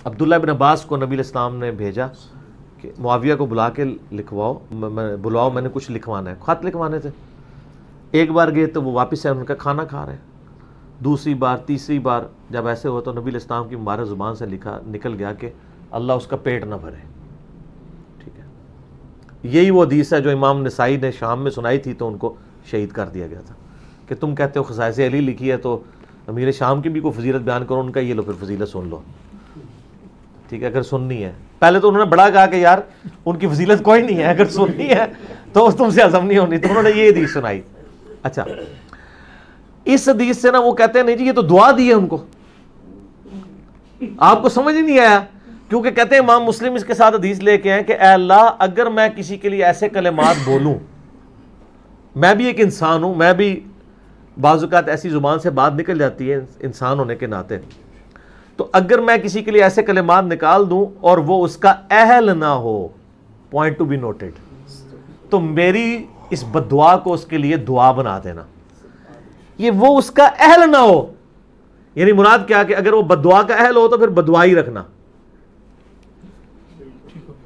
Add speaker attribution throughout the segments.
Speaker 1: عبداللہ ابن عباس کو نبی علیہ السلام نے بھیجا کہ معاویہ کو بلا کے لکھواؤ، بلاؤ، میں نے کچھ لکھوانا ہے، خط لکھوانے تھے۔ ایک بار گئے تو وہ واپس آئے، ان کا کھانا کھا رہے ہیں۔ دوسری بار، تیسری بار جب ایسے ہوا تو نبی علیہ السلام کی مبارک زبان سے نکل گیا کہ اللہ اس کا پیٹ نہ بھرے، ٹھیک ہے۔ یہی وہ حدیث ہے جو امام نسائی نے شام میں سنائی تھی تو ان کو شہید کر دیا گیا تھا کہ تم کہتے ہو خصائص علی لکھی ہے تو امیر شام کی بھی کوئی فضیلت بیان کرو، ان کا یہ لو پھر فضیلت سن لو، ٹھیک ہے، اگر سننی ہے۔ پہلے تو انہوں نے بڑا کہا کہ یار ان کی فضیلت کوئی نہیں ہے، اگر سننی ہے تو تم سے ہضم نہیں ہونی، تو انہوں نے یہ حدیث سنائی۔ اچھا، اس حدیث سے نا وہ کہتے ہیں نہیں جی یہ تو دعا دی ہے ان کو، آپ کو سمجھ ہی نہیں آیا، کیونکہ کہتے ہیں امام مسلم اس کے ساتھ حدیث لے کے ہیں کہ اے اللہ اگر میں کسی کے لیے ایسے کلمات بولوں، میں بھی ایک انسان ہوں، میں بھی بعض اوقات ایسی زبان سے بات نکل جاتی ہے انسان ہونے کے ناطے، تو اگر میں کسی کے لیے ایسے کلمات نکال دوں اور وہ اس کا اہل نہ ہو، پوائنٹ ٹو بی نوٹڈ، تو میری اس بددعا کو اس کے لیے دعا بنا دینا۔ یہ وہ اس کا اہل نہ ہو، یعنی مراد کیا کہ اگر وہ بددعا کا اہل ہو تو پھر بددعا ہی رکھنا،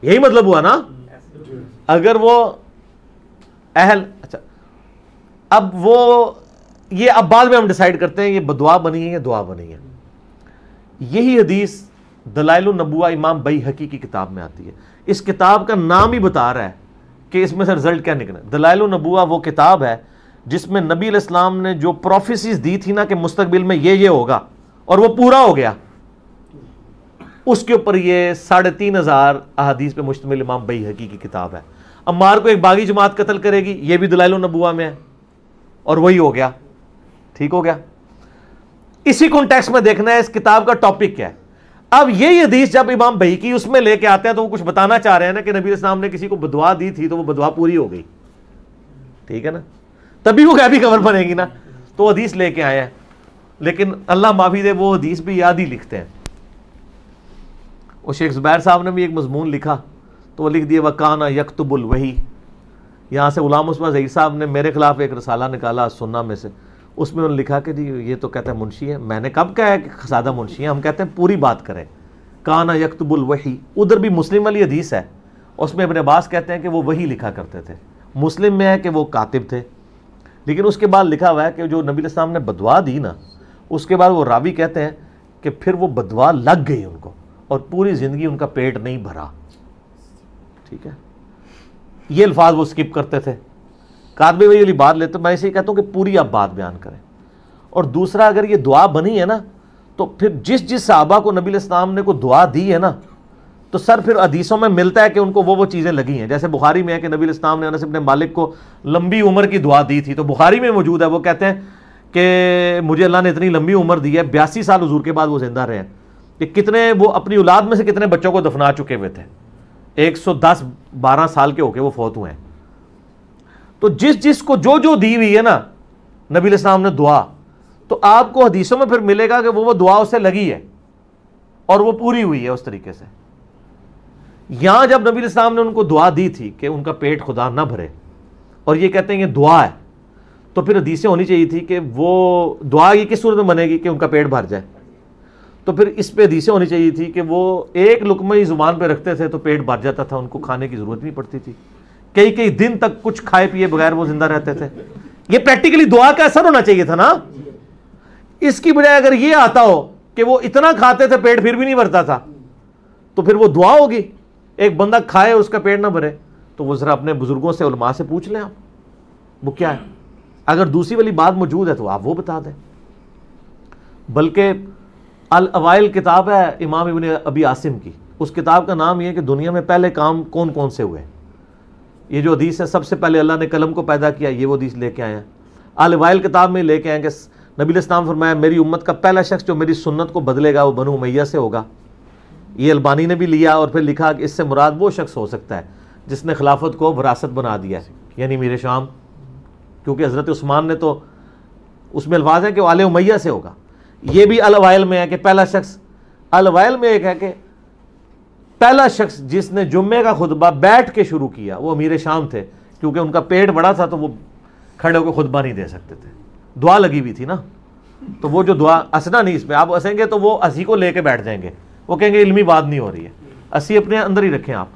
Speaker 1: یہی مطلب ہوا نا۔ اگر وہ اہل، اچھا اب وہ یہ اب بعد میں ہم ڈیسائیڈ کرتے ہیں یہ بددعا بنی ہے یا دعا بنی ہے۔ یہی حدیث دلائل النبوہ امام بیہقی کی کتاب میں آتی ہے۔ اس کتاب کا نام ہی بتا رہا ہے کہ اس میں سے رزلٹ کیا نکلا۔ دلائل النبوہ وہ کتاب ہے جس میں نبی علیہ السلام نے جو پروفیسیز دی تھی نا کہ مستقبل میں یہ ہوگا اور وہ پورا ہو گیا، اس کے اوپر یہ 3500 احادیث پہ مشتمل امام بیہقی کی کتاب ہے۔ عمار کو ایک باغی جماعت قتل کرے گی، یہ بھی دلائل النبوہ میں ہے، اور وہی ہو گیا، ٹھیک ہو گیا۔ اسی کانٹیکسٹ میں دیکھنا ہے اس کتاب کا ٹاپک کیا ہے۔ اب یہی حدیث جب امام بیہقی اس میں لے کے آتے ہیں تو وہ کچھ بتانا چاہ رہے ہیں نا کہ نبی علیہ السلام نے کسی کو بددعا دی تھی تو وہ بددعا پوری ہو گئی، ٹھیک ہے نا، تبھی وہ غیبی خبر بنے گی نا، تو حدیث لے کے آئے ہیں۔ لیکن اللہ معافی دے وہ حدیث بھی یاد ہی لکھتے ہیں۔ وہ شیخ زبیر صاحب نے بھی ایک مضمون لکھا تو وہ لکھ دیے وَكَانَ يَكْتُبُ الْوَحْيَ۔ یہاں سے غلام مصطفیٰ ظہیر صاحب نے میرے خلاف ایک رسالہ نکالا سنہ میں سے، اس میں انہوں نے لکھا کہ جی یہ تو کہتا ہے منشی ہے۔ میں نے کب کہا ہے کہ خسادہ منشی ہے؟ ہم کہتے ہیں پوری بات کریں۔ کانا یکتب الوحی، ادھر بھی مسلم والی حدیث ہے، اس میں ابن عباس کہتے ہیں کہ وہ وحی لکھا کرتے تھے۔ مسلم میں ہے کہ وہ کاتب تھے، لیکن اس کے بعد لکھا ہوا ہے کہ جو نبی علیہ السلام نے بددعا دی نا، اس کے بعد وہ راوی کہتے ہیں کہ پھر وہ بددعا لگ گئی ان کو اور پوری زندگی ان کا پیٹ نہیں بھرا، ٹھیک ہے۔ یہ الفاظ وہ سکپ کرتے تھے۔ کاتبے وہی والی بات لیتے، میں اسے کہتا ہوں کہ پوری آپ بات بیان کریں۔ اور دوسرا اگر یہ دعا بنی ہے نا تو پھر جس صحابہ کو نبی علیہ السلام نے کوئی دعا دی ہے نا تو سر پھر حدیثوں میں ملتا ہے کہ ان کو وہ چیزیں لگی ہیں۔ جیسے بخاری میں ہے کہ نبی علیہ السلام نے انس بن مالک کو لمبی عمر کی دعا دی تھی، تو بخاری میں موجود ہے، وہ کہتے ہیں کہ مجھے اللہ نے اتنی لمبی عمر دی ہے، 82 سال حضور کے بعد وہ زندہ رہے ہیں، کہ کتنے وہ اپنی اولاد میں سے کتنے بچوں کو دفنا چکے ہوئے تھے، 110-12 سال کے ہو کے وہ فوت ہوئے ہیں۔ تو جس کو جو دی ہوئی ہے نا نبی علیہ السلام نے دعا، تو آپ کو حدیثوں میں پھر ملے گا کہ وہ دعا اسے لگی ہے اور وہ پوری ہوئی ہے اس طریقے سے۔ یہاں جب نبی علیہ السلام نے ان کو دعا دی تھی کہ ان کا پیٹ خدا نہ بھرے، اور یہ کہتے ہیں یہ دعا ہے، تو پھر حدیثیں ہونی چاہیے تھی کہ وہ دعا یہ کس صورت میں بنے گی کہ ان کا پیٹ بھر جائے، تو پھر اس پہ حدیثیں ہونی چاہیے تھی کہ وہ ایک لقمہ ہی زبان پہ رکھتے تھے تو پیٹ بھر جاتا تھا، ان کو کھانے کی ضرورت نہیں پڑتی تھی، کئی دن تک کچھ کھائے پیے بغیر وہ زندہ رہتے تھے۔ یہ پریکٹیکلی دعا کا اثر ہونا چاہیے تھا نا۔ اس کی بجائے اگر یہ آتا ہو کہ وہ اتنا کھاتے تھے پیٹ پھر بھی نہیں بھرتا تھا، تو پھر وہ دعا ہوگی۔ ایک بندہ کھائے اس کا پیٹ نہ بھرے تو وہ ذرا اپنے بزرگوں سے علماء سے پوچھ لیں آپ وہ کیا ہے۔ اگر دوسری والی بات موجود ہے تو آپ وہ بتا دیں۔ بلکہ الاوائل کتاب ہے امام ابن ابی عاصم کی، اس کتاب کا نام یہ ہے کہ دنیا میں پہلے کام کون کون سے ہوئے۔ یہ جو حدیث ہے سب سے پہلے اللہ نے قلم کو پیدا کیا، یہ وہ حدیث لے کے آئے ہیں۔ الاوائل کتاب میں لے کے آئے کہ نبی علیہ السلام فرمایا میری امت کا پہلا شخص جو میری سنت کو بدلے گا وہ بنو امیہ سے ہوگا۔ یہ البانی نے بھی لیا اور پھر لکھا کہ اس سے مراد وہ شخص ہو سکتا ہے جس نے خلافت کو وراثت بنا دیا ہے، یعنی میرے شام، کیونکہ حضرت عثمان نے تو اس میں الفاظ ہیں کہ وہ آل امیہ سے ہوگا۔ یہ بھی الاوائل میں ہے کہ پہلا شخص، الاوائل میں ایک ہے کہ پہلا شخص جس نے جمعے کا خطبہ بیٹھ کے شروع کیا وہ امیر شام تھے، کیونکہ ان کا پیٹ بڑا تھا تو وہ کھڑے ہو کے خطبہ نہیں دے سکتے تھے، دعا لگی ہوئی تھی نا، تو وہ جو دعا ہنسنا نہیں، اس میں آپ ہنسیں گے تو وہ ہنسی کو لے کے بیٹھ جائیں گے، وہ کہیں گے علمی بات نہیں ہو رہی ہے، اسی اپنے اندر ہی رکھیں آپ.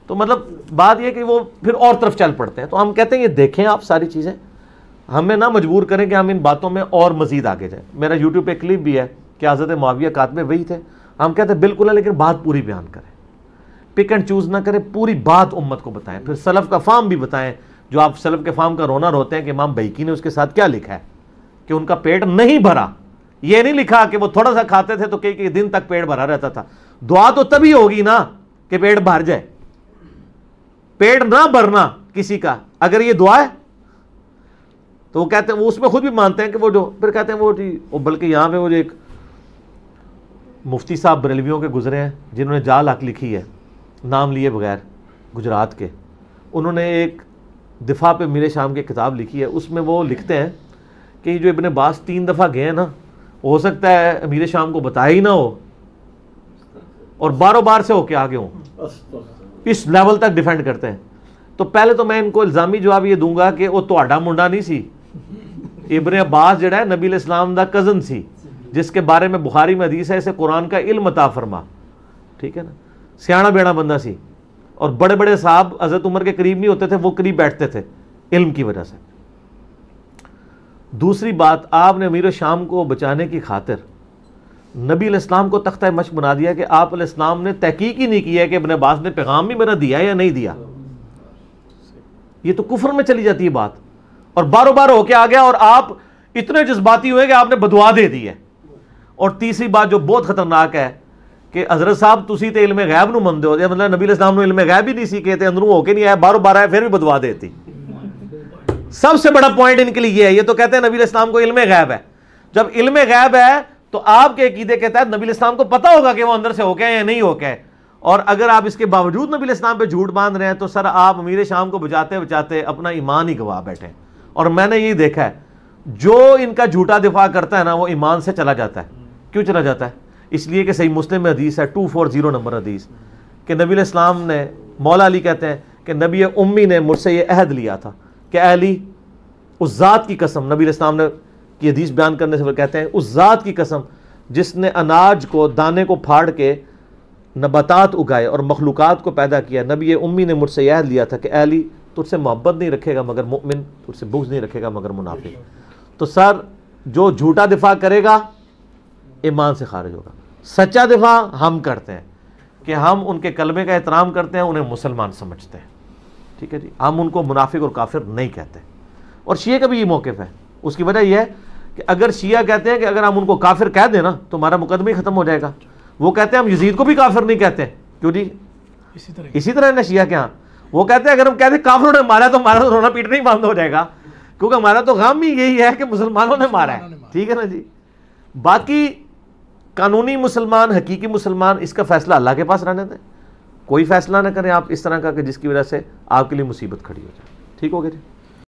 Speaker 1: تو مطلب بات یہ کہ وہ پھر اور طرف چل پڑتے ہیں. تو ہم کہتے ہیں یہ دیکھیں آپ ساری چیزیں، ہمیں نہ مجبور کریں کہ ہم ان باتوں میں اور مزید آگے جائیں. میرا یوٹیوب پہ کلپ بھی ہے کہ حضرت معاویہ کاتب وہی تھے. ہم کہتے ہیں بالکل ہے، لیکن بات پوری بیان کریں، پک اینڈ چوز نہ کریں، پوری بات امت کو بتائیں. پھر سلف کا فام بھی بتائیں، جو آپ سلف کے فام کا رونا روتے ہیں کہ امام بیہقی نے اس کے ساتھ کیا لکھا ہے کہ ان کا پیٹ نہیں بھرا. یہ نہیں لکھا کہ وہ تھوڑا سا کھاتے تھے تو کئی دن تک پیٹ بھرا رہتا تھا. دعا تو تبھی ہوگی نا کہ پیٹ بھر جائے. پیٹ نہ بھرنا کسی کا اگر یہ دعا ہے تو وہ کہتے ہیں، وہ اس میں خود بھی مانتے ہیں کہ وہ جو پھر کہتے ہیں وہ بلکہ یہاں پہ وہ جو ایک مفتی صاحب بریلویوں کے گزرے ہیں جنہوں نے جال حق لکھی ہے نام لیے بغیر، گجرات کے، انہوں نے ایک دفاع پہ میرے شام کی کتاب لکھی ہے. اس میں وہ لکھتے ہیں کہ جو ابن باز 3 دفعہ گئے ہیں نا، ہو سکتا ہے امیر شام کو بتایا ہی نہ ہو اور باروں بار سے ہو کے آگے ہوں. اس لیول تک ڈیفینڈ کرتے ہیں. تو پہلے تو میں ان کو الزامی جواب یہ دوں گا کہ وہ تہاڈا منڈا نہیں سی. ابن عباس جڑا ہے نبی علیہ السلام دا کزن سی، جس کے بارے میں بخاری میں حدیث ہے اسے قرآن کا علم عطا فرما. ٹھیک ہے نا، سیاڑا بیڑا بندہ سی. اور بڑے بڑے صاحب حضرت عمر کے قریب نہیں ہوتے تھے، وہ قریب بیٹھتے تھے علم کی وجہ سے. دوسری بات، آپ نے امیر شام کو بچانے کی خاطر نبی علیہ السلام کو تختہ مشق بنا دیا کہ آپ علیہ السلام نے تحقیق ہی نہیں کیا کہ ابن عباس نے پیغام بھی میرا دیا یا نہیں دیا. یہ تو کفر میں چلی جاتی ہے بات. اور باروں بار ہو کے آ گیا اور آپ اتنے جذباتی ہوئے کہ آپ نے بدعا دے دی ہے. اور تیسری بات جو بہت خطرناک ہے کہ حضرت صاحب تسی تے علم غیب نو مندے ہو، مطلب نبی علیہ السلام نے علم غیب ہی نہیں سی کہتے، اندروں ہو کے نہیں آیا، باروں بار آیا پھر بھی بدعا دیتی. سب سے بڑا پوائنٹ ان کے لیے یہ ہے. یہ تو کہتے ہیں نبی علیہ السلام کو علم غیب ہے. جب علم غیب ہے تو آپ کے عقیدے کے تحت نبی علیہ السلام کو پتا ہوگا کہ وہ اندر سے ہو کے یا نہیں ہو کے. اور اگر آپ اس کے باوجود نبی علیہ السلام پہ جھوٹ باندھ رہے ہیں تو سر آپ امیر شام کو بچاتے بچاتے اپنا ایمان ہی گوا بیٹھے. اور میں نے یہی دیکھا ہے جو ان کا جھوٹا دفاع کرتا ہے نا وہ ایمان سے چلا جاتا ہے. کیوں چلا جاتا ہے؟ اس لیے کہ صحیح مسلم میں حدیث ہے 240 نمبر حدیث کہ نبی علیہ السلام نے، مولا علی کہتے ہیں کہ نبی امی نے مجھ سے یہ عہد لیا تھا کہ اے علی، اس ذات کی قسم، نبی علیہ السلام نے کی حدیث بیان کرنے سے وہ کہتے ہیں اس ذات کی قسم جس نے اناج کو، دانے کو پھاڑ کے نباتات اگائے اور مخلوقات کو پیدا کیا، نبی امی نے مجھ سے یہ عہد لیا تھا کہ اے علی، تجھ سے محبت نہیں رکھے گا مگر مؤمن، تجھ سے بغض نہیں رکھے گا مگر منافق. تو سر جو جھوٹا دفاع کرے گا ایمان سے خارج ہوگا. سچا دفاع ہم کرتے ہیں کہ ہم ان کے کلمے کا احترام کرتے ہیں، انہیں مسلمان سمجھتے ہیں. ٹھیک ہے جی، ہم ان کو منافق اور کافر نہیں کہتے. اور شیعہ کا بھی یہ موقف ہے. اس کی وجہ یہ ہے کہ اگر شیعہ کہتے ہیں کہ اگر ہم ان کو کافر کہہ دیں نا تو ہمارا مقدمہ ہی ختم ہو جائے گا. وہ کہتے ہیں ہم یزید کو بھی کافر نہیں کہتے. کیوں جی؟ اسی طرح نا شیعہ کے ہاں وہ کہتے ہیں اگر ہم کہتے ہیں کافروں نے مارا تو ہمارا تو رونا پیٹنا ہی بند ہو جائے گا، کیونکہ ہمارا تو غم ہی یہی ہے کہ مسلمانوں نے مارا ہے. ٹھیک ہے نا جی. باقی قانونی مسلمان، حقیقی مسلمان، اس کا فیصلہ اللہ کے پاس رہنے دیں. کوئی فیصلہ نہ کریں آپ اس طرح کا کہ جس کی وجہ سے آپ کے لیے مصیبت کھڑی ہو جائے. ٹھیک ہو گیا جی.